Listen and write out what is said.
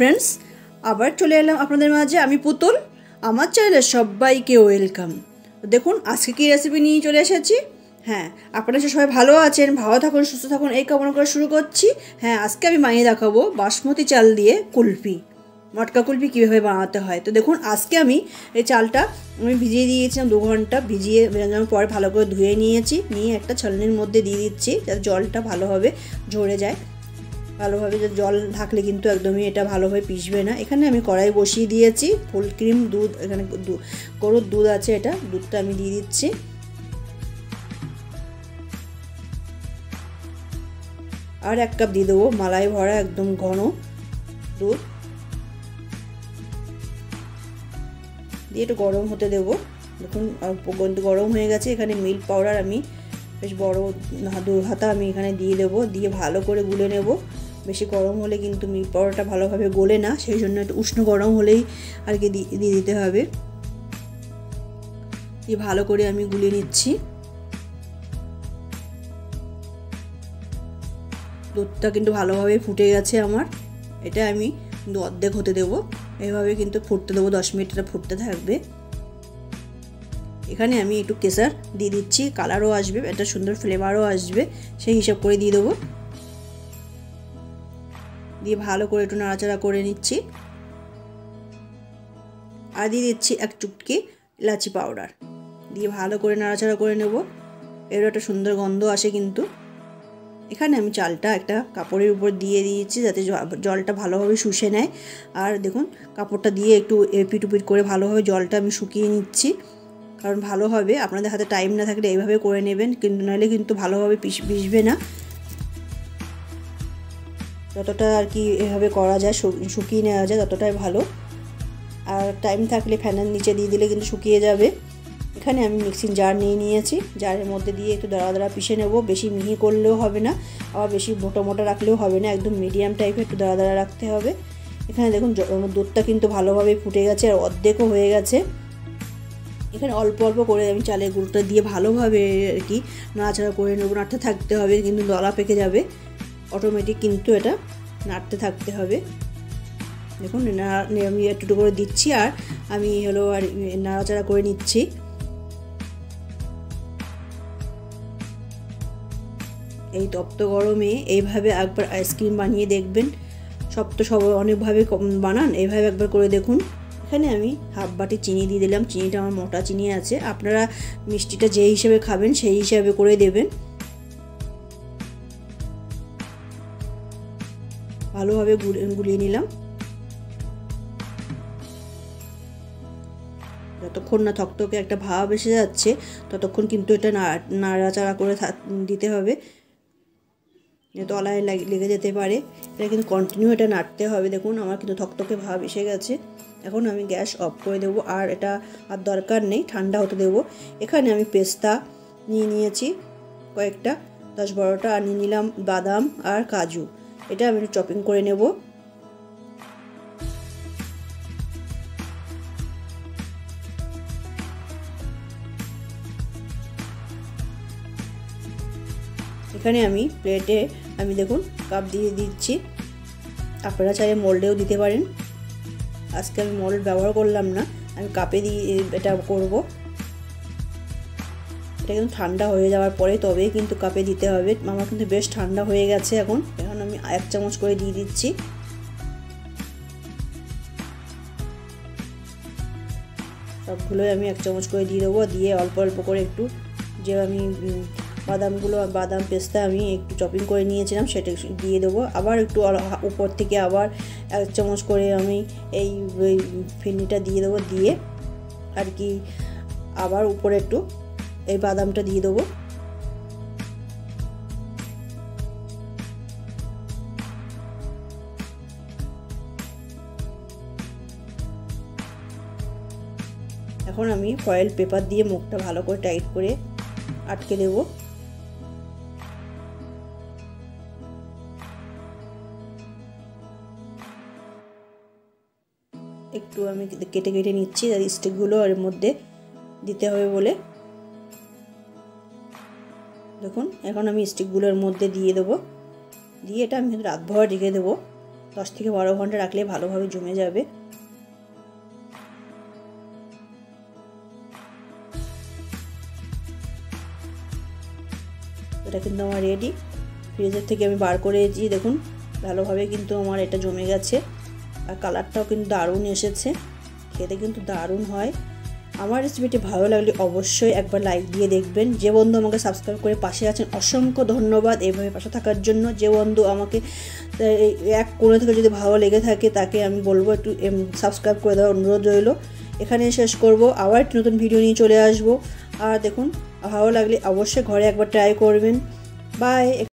Friends আবার চলে এলাম আপনাদের মাঝে আমি পুতুল আমার চ্যানেলে সবাইকে ওয়েলকাম। দেখুন আজকে কি রেসিপি নিয়ে চলে এসেছি। হ্যাঁ, আপনারা সবাই ভালো আছেন, ভালো থাকুন, সুস্থ থাকুন এই কামনা করে শুরু করছি। হ্যাঁ, আজকে আমি বানিয়ে দেখাবো বাসমতি চাল দিয়ে কুলফি, মটকা কুলফি কীভাবে বানাতে হয়। তো দেখুন আজকে আমি এই চালটা ভিজিয়ে দিয়েছিলাম 2 ঘন্টা, ভিজিয়ে ভেজানোর পরে ভালো করে ধুয়ে নিয়েছি, নিয়ে একটা ছালনির মধ্যে দিয়ে দিচ্ছি যাতে জলটা ভালোভাবে ঝরে যায়। ভালোভাবে যে জল থাকলে কিন্তু একদমই এটা ভালোভাবে পিষবে না। এখানে আমি কড়াই বসিয়ে দিয়েছি, ফুল ক্রিম দুধ, এখানে গরুর দুধ আছে, এটা দুধটা আমি দিয়ে দিচ্ছি। আর 1 কাপ দিয়ে দেবো মালাই ভরা একদম ঘন দুধ, দিয়ে একটু গরম হতে দেবো। দেখুন গরম হয়ে গেছে। এখানে মিল্ক পাউডার আমি বেশ বড় 2 হাতা আমি এখানে দিয়ে দেবো, দিয়ে ভালো করে গুলে নেব। বেশি গরম হলে কিন্তু মিল্ক পাউডারটা ভালোভাবে গলে না, সেই জন্য একটু উষ্ণ গরম হলেই আর কি দিয়ে দিতে হবে। দিয়ে ভালো করে আমি গুলিয়ে নিচ্ছি। দুধটা কিন্তু ভালোভাবে ফুটে গেছে আমার, এটা আমি কিন্তু অর্ধেক হতে দেবো। এইভাবে কিন্তু ফুটতে দেবো, 10 মিনিট এটা ফুটতে থাকবে। এখানে আমি একটু কেসার দিয়ে দিচ্ছি, কালারও আসবে, একটা সুন্দর ফ্লেভারও আসবে, সেই হিসাব করে দিয়ে দেবো। দিয়ে ভালো করে একটু নাড়াচাড়া করে নিচ্ছি। আর দিয়ে দিচ্ছি 1 চুটকি এলাচি পাউডার, দিয়ে ভালো করে নাড়াচাড়া করে নেব। এর একটা সুন্দর গন্ধ আসে কিন্তু। এখানে আমি চালটা একটা কাপড়ের উপর দিয়ে দিয়েছি যাতে জলটা ভালোভাবে শুষে নেয়। আর দেখুন কাপড়টা দিয়ে একটু এপিট করে ভালোভাবে জলটা আমি শুকিয়ে নিচ্ছি, কারণ ভালো হবে। আপনাদের হাতে টাইম না থাকলে এইভাবে করে নেবেন, কিন্তু নাহলে কিন্তু ভালোভাবে পিষবে না। যতটা আর কি এভাবে করা যায়, শুকিয়ে নেওয়া যায় ততটাই ভালো। আর টাইম থাকলে ফ্যানের নিচে দিয়ে দিলে কিন্তু শুকিয়ে যাবে। এখানে আমি মিক্সিং জার নিয়ে নিয়েছি, জারের মধ্যে দিয়ে একটু দাঁড়া দাঁড়া পিষে নেব। বেশি মিহি করলেও হবে না, আবার বেশি মোটা মোটা রাখলেও হবে না, একদম মিডিয়াম টাইপের একটু দাঁড়া দাঁড়া রাখতে হবে। এখানে দেখুন দুধটা কিন্তু ভালোভাবে ফুটে গেছে আর অর্ধেকও হয়ে গেছে। এখানে অল্প অল্প করে আমি চালের গুঁড়োটা দিয়ে ভালোভাবে আর কি নাড়াচাড়া করে নেবো। নাড়তে থাকতে হবে, কিন্তু দলা পেকে যাবে অটোমেটিক, কিন্তু এটা নাড়তে থাকতে হবে। দেখুন আমি একটু করে দিচ্ছি আর আমি হলো আর নাড়াচাড়া করে নিচ্ছি। এই তপ্ত গরমে এইভাবে একবার আইসক্রিম বানিয়ে দেখবেন। সব অনেকভাবে বানান, এইভাবে একবার করে দেখুন। এখানে আমি হাফ বাটি চিনি দিয়ে দিলাম, চিনিটা আমার মোটা চিনি আছে, আপনারা মিষ্টিটা যে হিসেবে খাবেন সেই হিসাবে করে দেবেন। ভালোভাবে গুলিয়ে নিলাম। যতক্ষণ না থকথকে একটা ভাব এসে যাচ্ছে ততক্ষণ কিন্তু এটা নাড়াচাড়া করে দিতে হবে, তলায় লেগে যেতে পারে। এটা কিন্তু কন্টিনিউ এটা নাড়তে হবে। দেখুন আমার কিন্তু থকথকে ভাব এসে গেছে। এখন আমি গ্যাস অফ করে দেবো, আর এটা আর দরকার নেই, ঠান্ডা হতে দেবো। এখানে আমি পেস্তা নিয়েছি কয়েকটা, 10-12টা, আর নিয়ে নিলাম বাদাম আর কাজু। এটা আমি চপিং করে নেব। এখানে আমি প্লেটে আমি দেখুন কাপ দিয়ে দিচ্ছি, আপনারা চাইলে মোল্ডেও দিতে পারেন। আজকে আমি মোল্ড ব্যবহার করলাম না, আমি কাপে দিয়ে এটা করব। এটা কিন্তু ঠান্ডা হয়ে যাওয়ার পরে তবেই কিন্তু কাপে দিতে হবে। আমার কিন্তু বেশ ঠান্ডা হয়ে গেছে। এখন আমি 1 চামচ করে দিয়ে দিচ্ছি। সবগুলোই আমি 1 চামচ করে দিয়ে দেবো, দিয়ে অল্প অল্প করে একটু যে আমি বাদাম পেস্তা আমি একটু চপিং করে নিয়েছিলাম সেটা দিয়ে দেবো। আবার একটু উপর থেকে আবার 1 চামচ করে আমি এই ফিরনিটা দিয়ে দেবো, দিয়ে আর কি আবার উপরে একটু এই বাদামটা দিয়ে দেবো। এখন আমি ফয়েল পেপার দিয়ে মুখটা ভালো করে টাইট করে আটকে দেব। একটু আমি কেটে নিচ্ছি আর স্টিকগুলো এর মধ্যে দিতে হবে বলে। দেখুন এখন আমি স্টিকগুলোর মধ্যে দিয়ে দেবো, দিয়ে এটা আমি রাতভর রেখে দেবো। 10 থেকে 12 ঘন্টা রাখলে ভালোভাবে জমে যাবে। এটা কিন্তু আমার রেডি, ফ্রিজের থেকে আমি বার করেছি, দেখুন ভালোভাবে কিন্তু আমার এটা জমে গেছে আর কালারটাও কিন্তু দারুণ এসেছে, খেতে কিন্তু দারুণ হয়। আমার রেসিপিটি ভালো লাগলে অবশ্যই একবার লাইক দিয়ে দেখবেন। যে বন্ধু আমাকে সাবস্ক্রাইব করে পাশে আছেন অসংখ্য ধন্যবাদ এইভাবে পাশে থাকার জন্য। যে বন্ধু আমাকে এক কোণে থেকে যদি ভালো লেগে থাকে তাকে আমি বলবো একটু সাবস্ক্রাইব করে দেওয়ার অনুরোধ রইল। এখানে শেষ করব, আবার একটি নতুন ভিডিও নিয়ে চলে আসব। আর দেখুন ভালো লাগলে অবশ্যই ঘরে একবার ট্রাই করবেন। বাই।